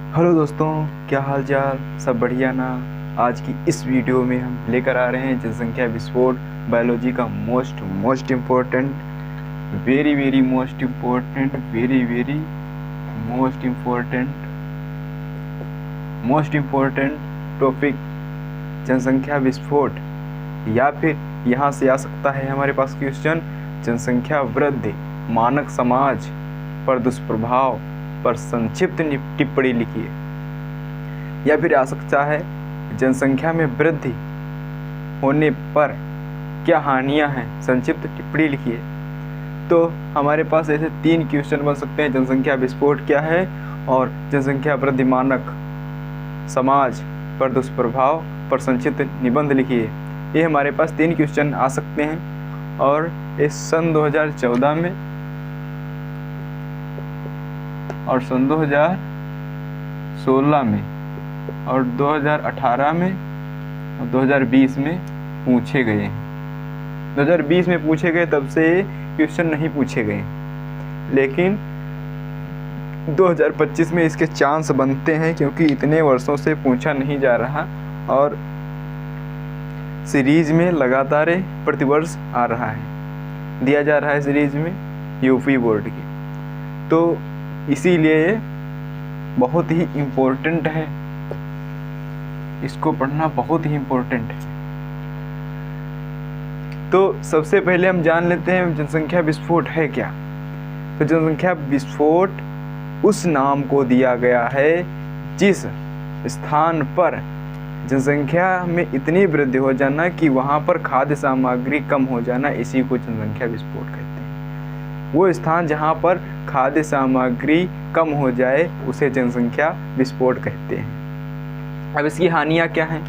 Hello दोस्तों, क्या हाल चाल? सब बढ़िया ना। आज की इस वीडियो में हम लेकर आ रहे हैं जनसंख्या विस्फोट, बायोलॉजी का most important, very most important, most important topic, जनसंख्या विस्फोट। या फिर यहाँ से आ सकता है हमारे पास क्वेश्चन, जनसंख्या वृद्धि मानक समाज पर दुष्प्रभाव पर संक्षिप्त टिप्पणी लिखिए। या फिर आ सकता है, जनसंख्या में वृद्धि होने पर क्या हानियां हैं, संक्षिप्त टिप्पणी लिखिए। तो हमारे पास ऐसे 3 क्वेश्चन बन सकते हैं, जनसंख्या विस्फोट क्या है और जनसंख्या वृद्धि मानक समाज पर दुष्प्रभाव पर संक्षिप्त निबंध लिखिए। ये हमारे पास 3 क्वेश्चन आ सकते हैं। और इस सन 2014 में और सन 2016 में और 2018 में और 2020 में पूछे गए हैं। 2020 में पूछे गए, तब से क्वेश्चन नहीं पूछे गए, लेकिन 2025 में इसके चांस बनते हैं, क्योंकि इतने वर्षों से पूछा नहीं जा रहा और सीरीज में लगातार प्रतिवर्ष आ रहा है, दिया जा रहा है सीरीज में यूपी बोर्ड की। तो इसीलिए ये बहुत ही इम्पोर्टेंट है, इसको पढ़ना बहुत ही इम्पोर्टेंट है। तो सबसे पहले हम जान लेते हैं जनसंख्या विस्फोट है क्या। तो जनसंख्या विस्फोट उस नाम को दिया गया है जिस स्थान पर जनसंख्या में इतनी वृद्धि हो जाना कि वहाँ पर खाद्य सामग्री कम हो जाना, इसी को जनसंख्या विस्फोट कहते हैं। वो स्थान जहाँ पर खाद्य सामग्री कम हो जाए उसे जनसंख्या विस्फोट कहते हैं। अब इसकी हानियाँ क्या हैं?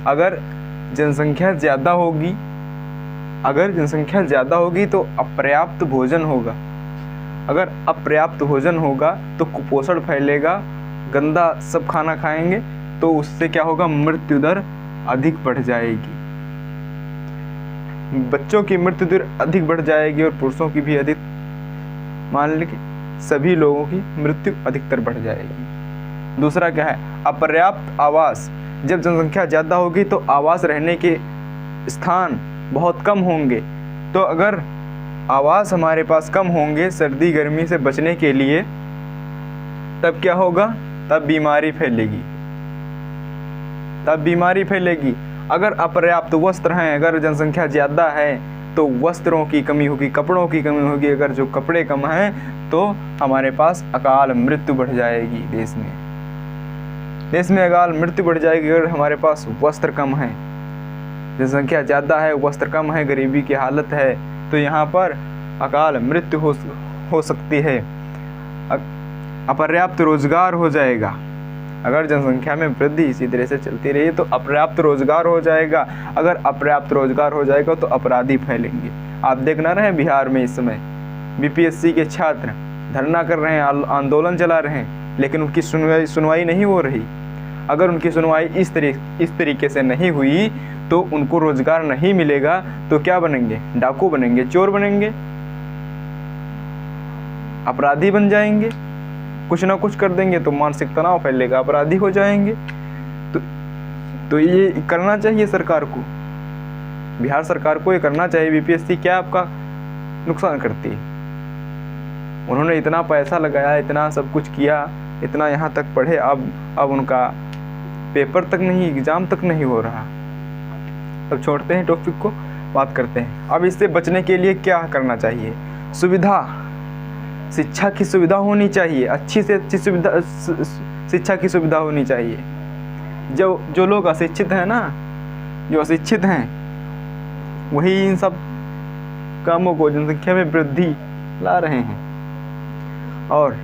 अगर जनसंख्या ज़्यादा होगी तो अपर्याप्त भोजन होगा। अगर अपर्याप्त भोजन होगा तो कुपोषण फैलेगा, गंदा सब खाना खाएंगे, तो उससे क्या होगा, मृत्यु दर अधिक बढ़ जाएगी। बच्चों की मृत्यु दर अधिक बढ़ जाएगी और पुरुषों की भी अधिक, मान लीजिए सभी लोगों की मृत्यु अधिकतर बढ़ जाएगी। दूसरा क्या है, अपर्याप्त आवास। जब जनसंख्या ज़्यादा होगी तो आवास रहने के स्थान बहुत कम होंगे। तो अगर आवास हमारे पास कम होंगे सर्दी गर्मी से बचने के लिए, तब क्या होगा, तब बीमारी फैलेगी। अगर अपर्याप्त वस्त्र हैं, अगर जनसंख्या ज़्यादा है तो वस्त्रों की कमी होगी, कपड़ों की कमी होगी। अगर जो कपड़े कम हैं तो हमारे पास अकाल मृत्यु बढ़ जाएगी। देश में अकाल मृत्यु बढ़ जाएगी अगर हमारे पास वस्त्र कम है। जनसंख्या ज़्यादा है, वस्त्र कम है, गरीबी की हालत है, तो यहाँ पर अकाल मृत्यु हो सकती है। अपर्याप्त रोजगार हो जाएगा। अगर जनसंख्या में वृद्धि इसी तरह से चलती रही तो अपर्याप्त रोजगार हो जाएगा। अगर अपर्याप्त रोजगार हो जाएगा तो अपराधी फैलेंगे। आप देख ना रहे हैं बिहार में इस समय बीपीएससी के छात्र धरना कर रहे हैं, आंदोलन चला रहे हैं, लेकिन उनकी सुनवाई नहीं हो रही। अगर उनकी सुनवाई इस तरीके से नहीं हुई तो उनको रोजगार नहीं मिलेगा, तो क्या बनेंगे, डाकू बनेंगे, चोर बनेंगे, अपराधी बन जाएंगे, कुछ ना कुछ कर देंगे, तो मानसिक तनाव फैलेगा, अपराधी हो जाएंगे। तो ये करना चाहिए सरकार को, बिहार सरकार को ये करना चाहिए। बीपीएससी क्या आपका नुकसान करती है? उन्होंने इतना पैसा लगाया, इतना सब कुछ किया, इतना यहाँ तक पढ़े, अब उनका पेपर तक नहीं, एग्जाम तक नहीं हो रहा। तब छोड़ते हैं टॉपिक को, बात करते हैं अब इससे बचने के लिए क्या करना चाहिए। शिक्षा की सुविधा होनी चाहिए, अच्छी से अच्छी सुविधा, शिक्षा की सुविधा होनी चाहिए। जो लोग अशिक्षित हैं ना, जो अशिक्षित हैं, वही इन सब कामों को, जनसंख्या में वृद्धि ला रहे हैं। और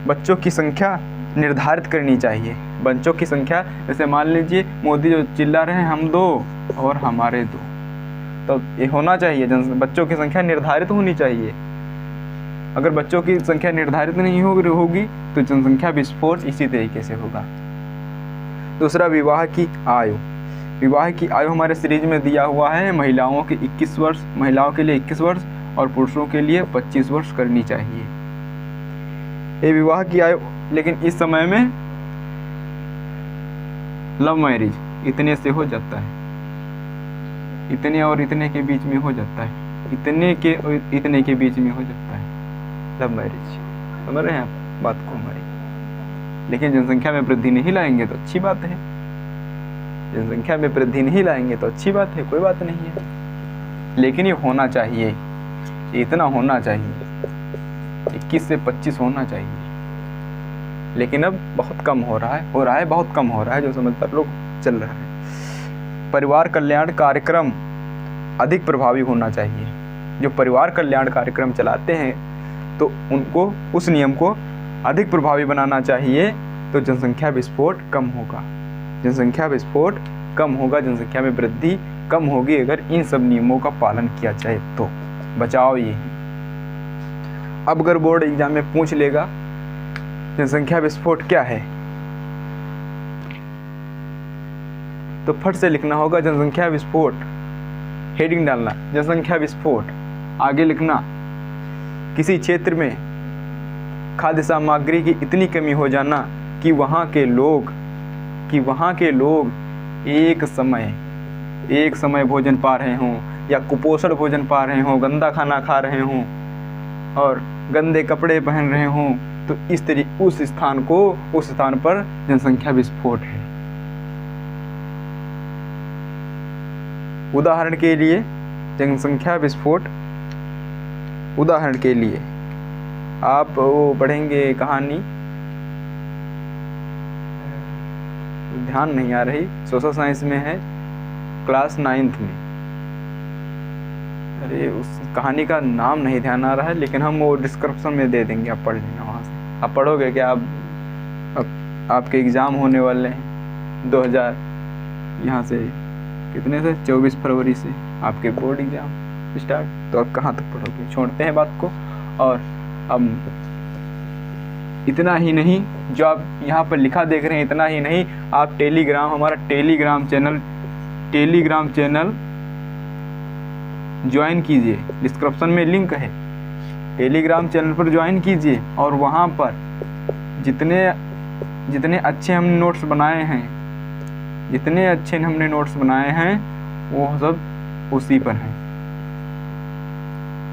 बच्चों की संख्या निर्धारित करनी चाहिए। बच्चों की संख्या, जैसे मान लीजिए मोदी जो चिल्ला रहे हैं हम 2 और हमारे 2, तो ये होना चाहिए, बच्चों की संख्या निर्धारित होनी चाहिए। अगर बच्चों की संख्या निर्धारित नहीं होगी तो जनसंख्या विस्फोट इसी तरीके से होगा। दूसरा, विवाह की आयु। विवाह की आयु हमारे सीरीज में दिया हुआ है, महिलाओं के 21 वर्ष, महिलाओं के लिए 21 वर्ष और पुरुषों के लिए 25 वर्ष करनी चाहिए ये विवाह की आयु। लेकिन इस समय में लव मैरिज इतने से हो जाता है, इतने और इतने के बीच में हो जाता है, इतने के और इतने के बीच में हो जाता है लव मैरिज। समझ रहे हैं आप बात को हमारी? लेकिन जनसंख्या में वृद्धि नहीं लाएंगे तो अच्छी बात है, जनसंख्या में वृद्धि नहीं लाएंगे तो अच्छी बात है, कोई बात नहीं है। लेकिन ये होना चाहिए, इतना होना चाहिए, 21 से 25 होना चाहिए। लेकिन अब बहुत कम हो रहा है, बहुत कम हो रहा है, जो समझदार लोग चल रहा है। परिवार कल्याण कार्यक्रम अधिक प्रभावी होना चाहिए। जो परिवार कल्याण कार्यक्रम चलाते हैं तो उनको उस नियम को अधिक प्रभावी बनाना चाहिए, तो जनसंख्या विस्फोट कम होगा, जनसंख्या विस्फोट कम होगा, जनसंख्या में वृद्धि कम होगी अगर इन सब नियमों का पालन किया जाए तो। बचाव ये है। अब अगर बोर्ड एग्जाम में पूछ लेगा जनसंख्या विस्फोट क्या है, तो फट से लिखना होगा जनसंख्या विस्फोट, हेडिंग डालना जनसंख्या विस्फोट, आगे लिखना किसी क्षेत्र में खाद्य सामग्री की इतनी कमी हो जाना कि वहाँ के लोग एक समय भोजन पा रहे हों या कुपोषण भोजन पा रहे हों, गंदा खाना खा रहे हों और गंदे कपड़े पहन रहे हों, तो उस स्थान पर जनसंख्या विस्फोट है। उदाहरण के लिए जनसंख्या विस्फोट, उदाहरण के लिए आप वो पढ़ेंगे कहानी, ध्यान नहीं आ रही, सोशल साइंस में है, क्लास 9th में। अरे उस कहानी का नाम नहीं ध्यान आ रहा है, लेकिन हम वो डिस्क्रिप्शन में दे देंगे, आप पढ़ लेना वहाँ से। आप पढ़ोगे कि आपके एग्ज़ाम होने वाले हैं 2000 यहाँ से कितने से 24 फरवरी से आपके बोर्ड एग्ज़ाम स्टार्ट, तो आप कहाँ तक पढ़ोगे? छोड़ते हैं बात को। और अब इतना ही नहीं, जो आप यहाँ पर लिखा देख रहे हैं इतना ही नहीं, आप हमारा टेलीग्राम चैनल ज्वाइन कीजिए, डिस्क्रिप्शन में लिंक है, टेलीग्राम चैनल पर ज्वाइन कीजिए और वहाँ पर जितने अच्छे हमने नोट्स बनाए हैं वो सब उसी पर हैं।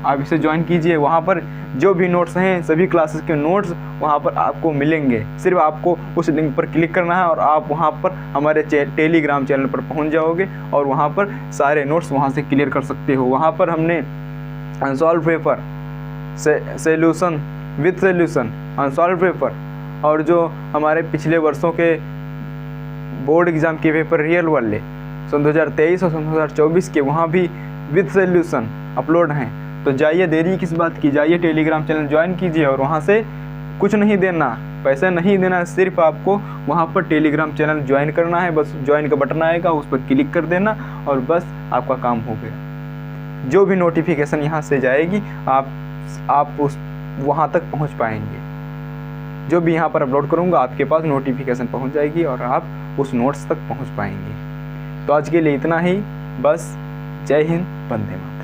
आप इसे ज्वाइन कीजिए, वहाँ पर जो भी नोट्स हैं सभी क्लासेस के नोट्स वहाँ पर आपको मिलेंगे। सिर्फ आपको उस लिंक पर क्लिक करना है और आप वहाँ पर हमारे टेलीग्राम चैनल पर पहुँच जाओगे और वहाँ पर सारे नोट्स वहाँ से क्लियर कर सकते हो। वहाँ पर हमने unsolved paper, solution with solution, unsolved paper और जो हमारे पिछले वर्षों के बोर्ड एग्ज़ाम के पेपर रियल वाले सन 2023 और सन 2024 के, वहाँ भी विद सॉल्यूशन अपलोड हैं। तो जाइए, देरी किस बात की, जाइए टेलीग्राम चैनल ज्वाइन कीजिए और वहाँ से कुछ नहीं देना, पैसा नहीं देना, सिर्फ आपको वहाँ पर टेलीग्राम चैनल ज्वाइन करना है। बस ज्वाइन का बटन आएगा, उस पर क्लिक कर देना और बस आपका काम हो गया। जो भी नोटिफिकेशन यहाँ से जाएगी आप उस वहाँ तक पहुँच पाएंगे। जो भी यहाँ पर अपलोड करूँगा आपके पास नोटिफिकेशन पहुँच जाएगी और आप उस नोट्स तक पहुँच पाएंगे। तो आज के लिए इतना ही, बस। जय हिंद, वंदे मातरम।